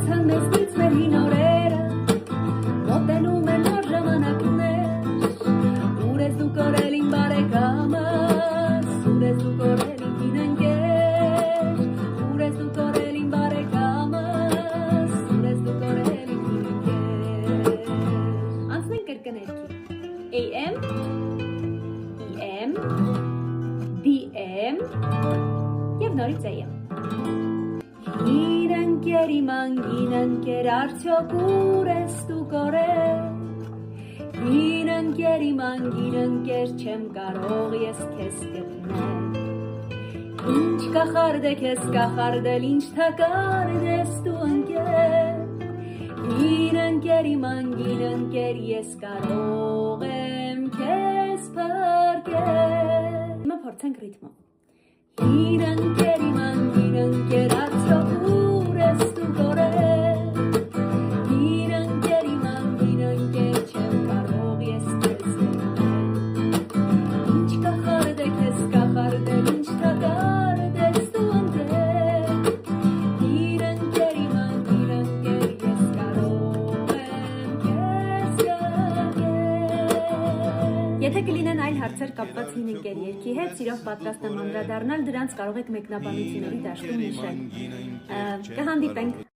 Անցան մեզնից մեր հին օրերը, մոտենում են նոր ժամանակներ, ուր ես դու կորել իմ բարեկամս, ուր ես դու կորել իմ հին ընկեր, ուր ես դու կորել իմ բարեկամս, ուր ես դու կորել իմ հին ընկեր։ Անցնենք կրկներքի։ AM, EM, DM և նորից AM։ Հին ընկեր իմ անգին ընկեր, արդյոք ուր ես դու կորել, հին ընկեր իմ անգին ընկեր, չեմ կարող ես քեզ գտնել, ինչ կախարդ է քեզ կախարդել, ինչ թակարդ ես դու ընկեր, հին ընկեր իմ անգին ընկեր, ես կարող եմ քեզ փրկել։ Հիմա փորձենք ռիթմը։ Հին ընկեր իմ անգին ընկեր, արդյոք ուր ես դու կորել, հին ընկեր իմ անգին ընկեր, չեմ կարող ես քեզ գտնել, ինչ կախարդ է քեզ կախարդել, ինչ թակարդ ես դու ընկել, հին ընկեր իմ անգին ընկեր, ես կարող եմ քեզ փրկել։ Եթե կլինեն այլ հարցեր կապված հին ընկեր երգի հետ, սիրով պատրաստ եմ անդրադառնալ դրանց, կարող եք մեկնաբանությունների դաշտում հիշել։ Կհանդիպենք։